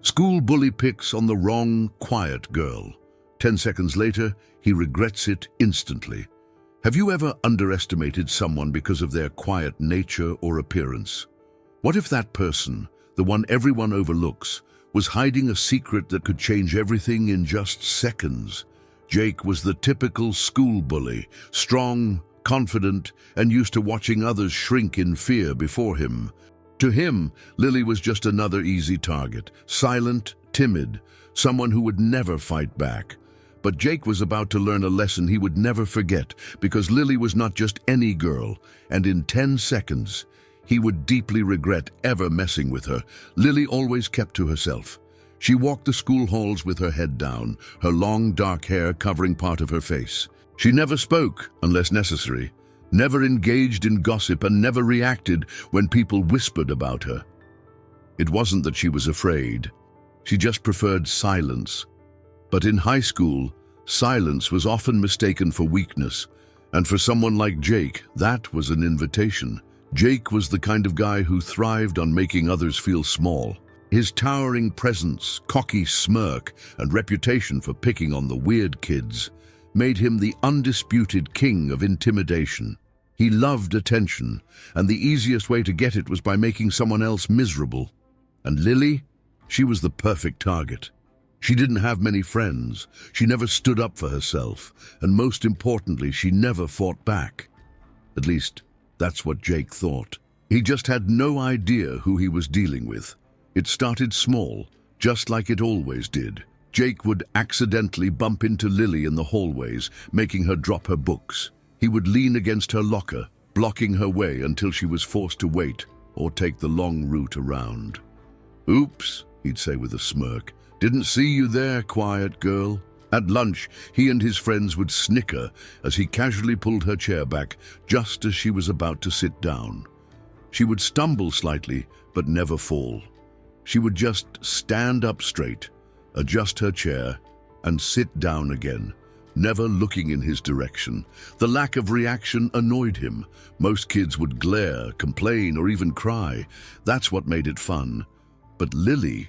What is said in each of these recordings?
School bully picks on the wrong, quiet girl. 10 seconds later, he regrets it instantly. Have you ever underestimated someone because of their quiet nature or appearance? What if that person, the one everyone overlooks, was hiding a secret that could change everything in just seconds? Jake was the typical school bully, strong, confident, and used to watching others shrink in fear before him. To him, Lily was just another easy target, silent, timid, someone who would never fight back. But Jake was about to learn a lesson he would never forget, because Lily was not just any girl, and in 10 seconds, he would deeply regret ever messing with her. Lily always kept to herself. She walked the school halls with her head down, her long dark hair covering part of her face. She never spoke unless necessary, never engaged in gossip, and never reacted when people whispered about her. It wasn't that she was afraid. She just preferred silence. But in high school, silence was often mistaken for weakness, and for someone like Jake, that was an invitation. Jake was the kind of guy who thrived on making others feel small. His towering presence, cocky smirk, and reputation for picking on the weird kids made him the undisputed king of intimidation. He loved attention, and the easiest way to get it was by making someone else miserable. And Lily? She was the perfect target. She didn't have many friends, she never stood up for herself, and most importantly, she never fought back. At least, that's what Jake thought. He just had no idea who he was dealing with. It started small, just like it always did. Jake would accidentally bump into Lily in the hallways, making her drop her books. He would lean against her locker, blocking her way until she was forced to wait or take the long route around. "Oops," he'd say with a smirk. "Didn't see you there, quiet girl." At lunch, he and his friends would snicker as he casually pulled her chair back just as she was about to sit down. She would stumble slightly, but never fall. She would just stand up straight, adjust her chair, and sit down again, never looking in his direction. The lack of reaction annoyed him. Most kids would glare, complain, or even cry. That's what made it fun. But Lily,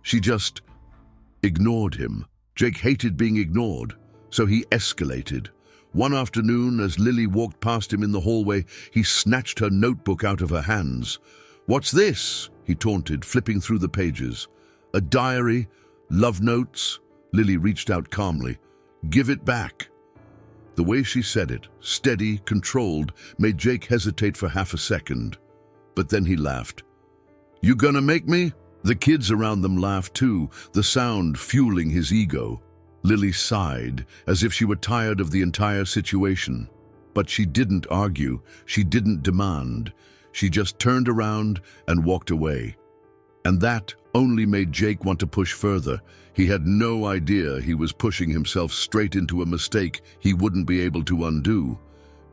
she just ignored him. Jake hated being ignored, so he escalated. One afternoon, as Lily walked past him in the hallway, he snatched her notebook out of her hands. "What's this?" he taunted, flipping through the pages. "A diary? Love notes?" Lily reached out calmly. "Give it back." The way she said it, steady, controlled, made Jake hesitate for half a second. But then he laughed. "You gonna make me?" The kids around them laughed too, the sound fueling his ego. Lily sighed, as if she were tired of the entire situation. But she didn't argue, she didn't demand. She just turned around and walked away. And that only made Jake want to push further. He had no idea he was pushing himself straight into a mistake he wouldn't be able to undo.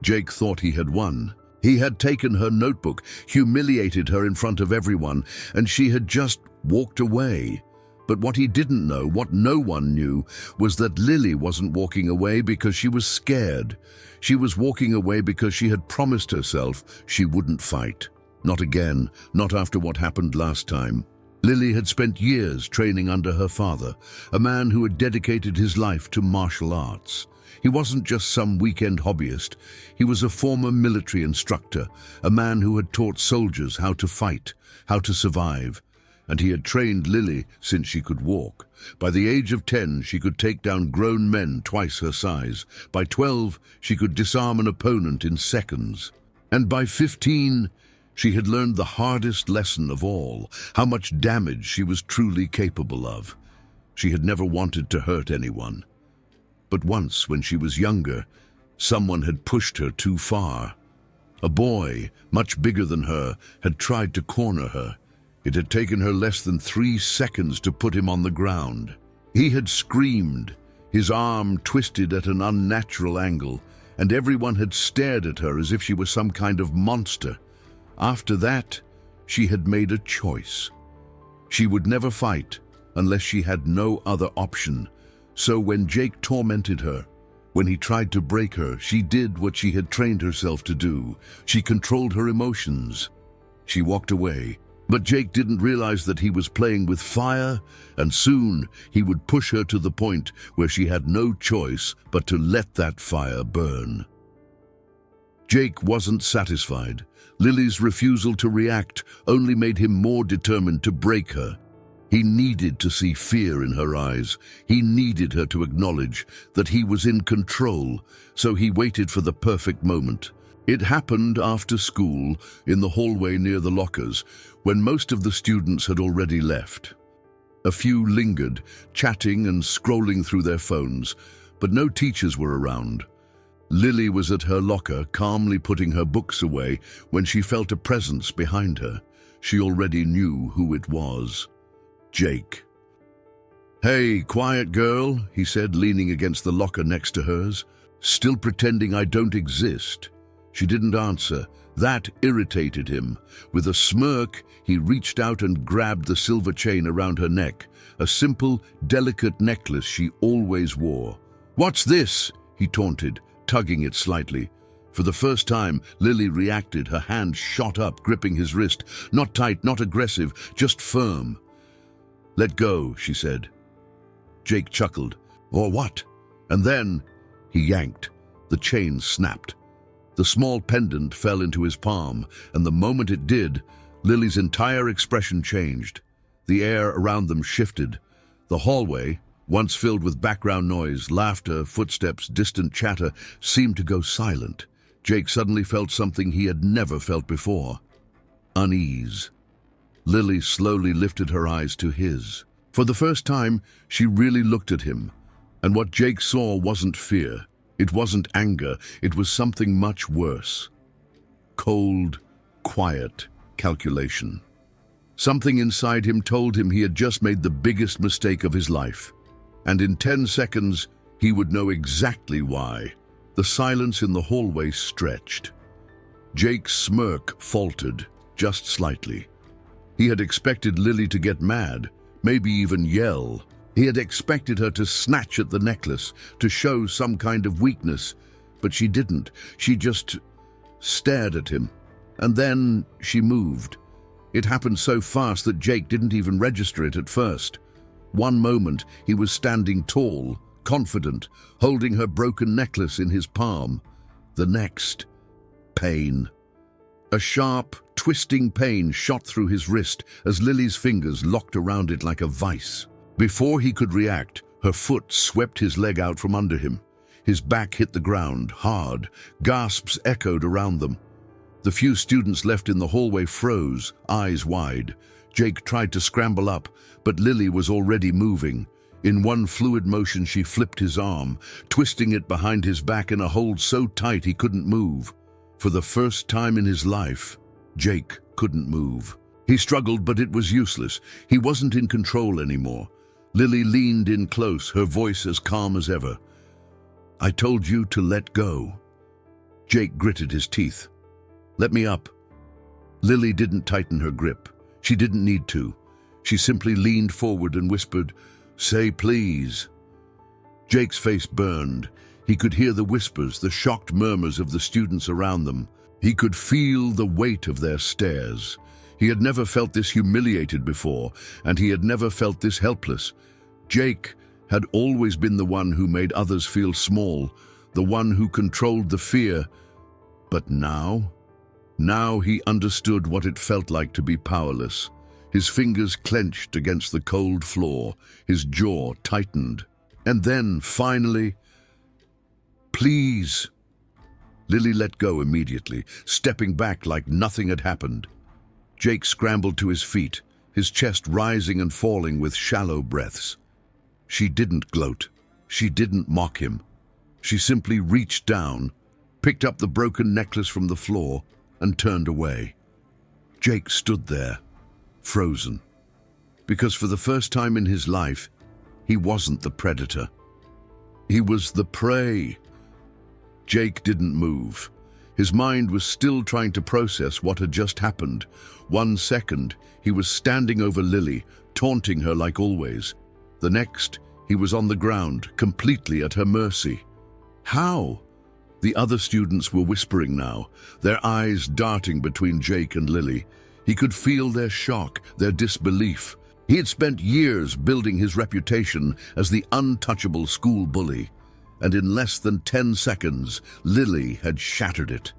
Jake thought he had won. He had taken her notebook, humiliated her in front of everyone, and she had just walked away. But what he didn't know, what no one knew, was that Lily wasn't walking away because she was scared. She was walking away because she had promised herself she wouldn't fight. Not again, not after what happened last time. Lily had spent years training under her father, a man who had dedicated his life to martial arts. He wasn't just some weekend hobbyist. He was a former military instructor, a man who had taught soldiers how to fight, how to survive. And he had trained Lily since she could walk. By the age of 10, she could take down grown men twice her size. By 12, she could disarm an opponent in seconds. And by 15, she had learned the hardest lesson of all, how much damage she was truly capable of. She had never wanted to hurt anyone. But once, when she was younger, someone had pushed her too far. A boy, much bigger than her, had tried to corner her. It had taken her less than 3 seconds to put him on the ground. He had screamed, his arm twisted at an unnatural angle, and everyone had stared at her as if she was some kind of monster. After that, she had made a choice. She would never fight unless she had no other option. So when Jake tormented her, when he tried to break her, she did what she had trained herself to do. She controlled her emotions. She walked away, But Jake didn't realize that he was playing with fire, and soon he would push her to the point where she had no choice but to let that fire burn. Jake wasn't satisfied. Lily's refusal to react only made him more determined to break her. He needed to see fear in her eyes. He needed her to acknowledge that he was in control, so he waited for the perfect moment. It happened after school, in the hallway near the lockers, when most of the students had already left. A few lingered, chatting and scrolling through their phones, but no teachers were around. Lily was at her locker, calmly putting her books away, when she felt a presence behind her. She already knew who it was. Jake. "Hey, quiet girl," he said, leaning against the locker next to hers. "Still pretending I don't exist?" She didn't answer. That irritated him. With a smirk, he reached out and grabbed the silver chain around her neck, a simple, delicate necklace she always wore. "What's this?" he taunted, tugging it slightly. For the first time, Lily reacted. Her hand shot up, gripping his wrist. Not tight, not aggressive, just firm. "Let go," she said. Jake chuckled. "Or what?" And then he yanked. The chain snapped. The small pendant fell into his palm, and the moment it did, Lily's entire expression changed. The air around them shifted. The hallway, once filled with background noise, laughter, footsteps, distant chatter, seemed to go silent. Jake suddenly felt something he had never felt before. Unease. Lily slowly lifted her eyes to his. For the first time, she really looked at him, and what Jake saw wasn't fear. It wasn't anger, it was something much worse. Cold, quiet calculation. Something inside him told him he had just made the biggest mistake of his life. And in 10 seconds, he would know exactly why. The silence in the hallway stretched. Jake's smirk faltered, just slightly. He had expected Lily to get mad, maybe even yell. He had expected her to snatch at the necklace, to show some kind of weakness, but she didn't. She just stared at him, and then she moved. It happened so fast that Jake didn't even register it at first. One moment, he was standing tall, confident, holding her broken necklace in his palm. The next, pain. A sharp, twisting pain shot through his wrist as Lily's fingers locked around it like a vice. Before he could react, her foot swept his leg out from under him. His back hit the ground, hard. Gasps echoed around them. The few students left in the hallway froze, eyes wide. Jake tried to scramble up, but Lily was already moving. In one fluid motion, she flipped his arm, twisting it behind his back in a hold so tight he couldn't move. For the first time in his life, Jake couldn't move. He struggled, but it was useless. He wasn't in control anymore. Lily leaned in close, her voice as calm as ever. "I told you to let go." Jake gritted his teeth. "Let me up." Lily didn't tighten her grip. She didn't need to. She simply leaned forward and whispered, "Say please." Jake's face burned. He could hear the whispers, the shocked murmurs of the students around them. He could feel the weight of their stares. He had never felt this humiliated before, and he had never felt this helpless. Jake had always been the one who made others feel small, the one who controlled the fear. But now he understood what it felt like to be powerless. His fingers clenched against the cold floor, his jaw tightened. And then, finally, "Please." Lily let go immediately, stepping back like nothing had happened. Jake scrambled to his feet, his chest rising and falling with shallow breaths. She didn't gloat. She didn't mock him. She simply reached down, picked up the broken necklace from the floor, and turned away. Jake stood there, frozen. Because for the first time in his life, he wasn't the predator. He was the prey. Jake didn't move. His mind was still trying to process what had just happened. 1 second, he was standing over Lily, taunting her like always. The next, he was on the ground, completely at her mercy. How? The other students were whispering now, their eyes darting between Jake and Lily. He could feel their shock, their disbelief. He had spent years building his reputation as the untouchable school bully, and in less than 10 seconds, Lily had shattered it.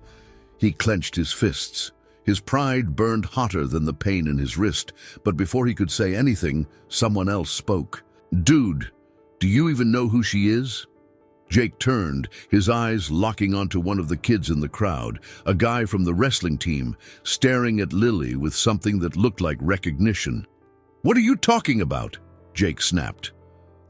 He clenched his fists. His pride burned hotter than the pain in his wrist, but before he could say anything, someone else spoke. "Dude, do you even know who she is?" Jake turned, his eyes locking onto one of the kids in the crowd, a guy from the wrestling team, staring at Lily with something that looked like recognition. "What are you talking about?" Jake snapped.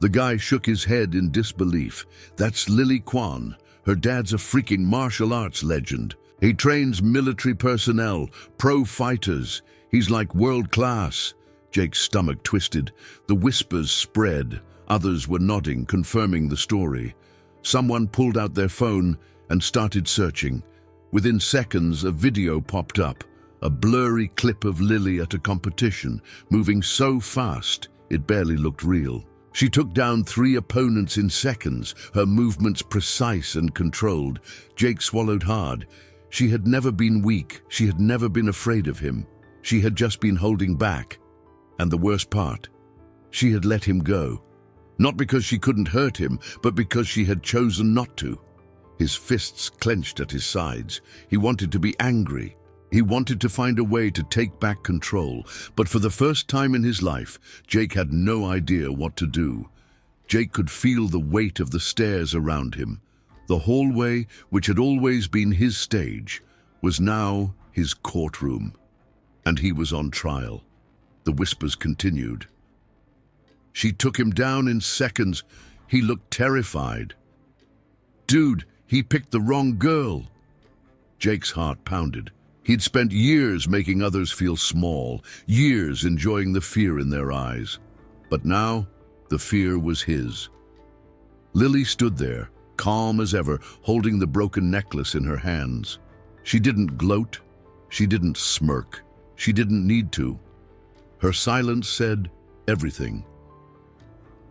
The guy shook his head in disbelief. "That's Lily Kwan. Her dad's a freaking martial arts legend. He trains military personnel, pro fighters. He's like world class." Jake's stomach twisted. The whispers spread. Others were nodding, confirming the story. Someone pulled out their phone and started searching. Within seconds, a video popped up, a blurry clip of Lily at a competition, moving so fast it barely looked real. She took down 3 opponents in seconds, her movements precise and controlled. Jake swallowed hard. She had never been weak. She had never been afraid of him. She had just been holding back. And the worst part, she had let him go. Not because she couldn't hurt him, but because she had chosen not to. His fists clenched at his sides. He wanted to be angry. He wanted to find a way to take back control. But for the first time in his life, Jake had no idea what to do. Jake could feel the weight of the stairs around him. The hallway, which had always been his stage, was now his courtroom. And he was on trial. The whispers continued. She took him down in seconds. He looked terrified. "Dude, he picked the wrong girl." Jake's heart pounded. He'd spent years making others feel small, years enjoying the fear in their eyes. But now, the fear was his. Lily stood there, calm as ever, holding the broken necklace in her hands. She didn't gloat. She didn't smirk. She didn't need to. Her silence said everything.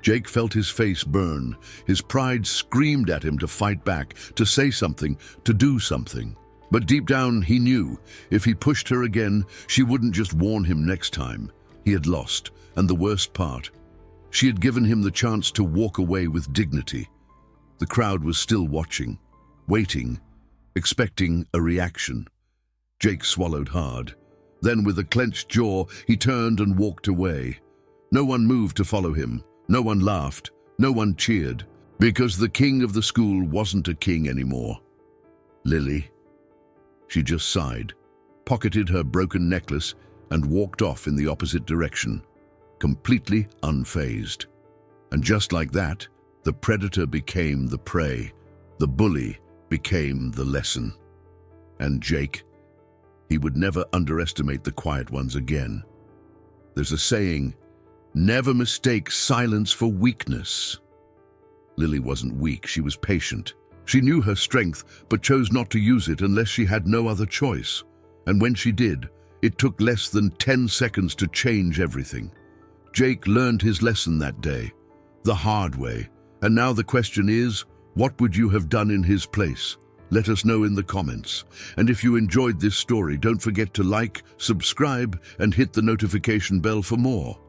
Jake felt his face burn. His pride screamed at him to fight back, to say something, to do something. But deep down, he knew, if he pushed her again, she wouldn't just warn him next time. He had lost, and the worst part, she had given him the chance to walk away with dignity. The crowd was still watching, waiting, expecting a reaction. Jake swallowed hard. Then, with a clenched jaw, he turned and walked away. No one moved to follow him. No one laughed. No one cheered. Because the king of the school wasn't a king anymore. Lily. She just sighed, pocketed her broken necklace, and walked off in the opposite direction, completely unfazed. And just like that, the predator became the prey. The bully became the lesson. And Jake, he would never underestimate the quiet ones again. There's a saying, never mistake silence for weakness. Lily wasn't weak, she was patient. She knew her strength, but chose not to use it unless she had no other choice. And when she did, it took less than 10 seconds to change everything. Jake learned his lesson that day, the hard way. And now the question is, what would you have done in his place? Let us know in the comments. And if you enjoyed this story, don't forget to like, subscribe, and hit the notification bell for more.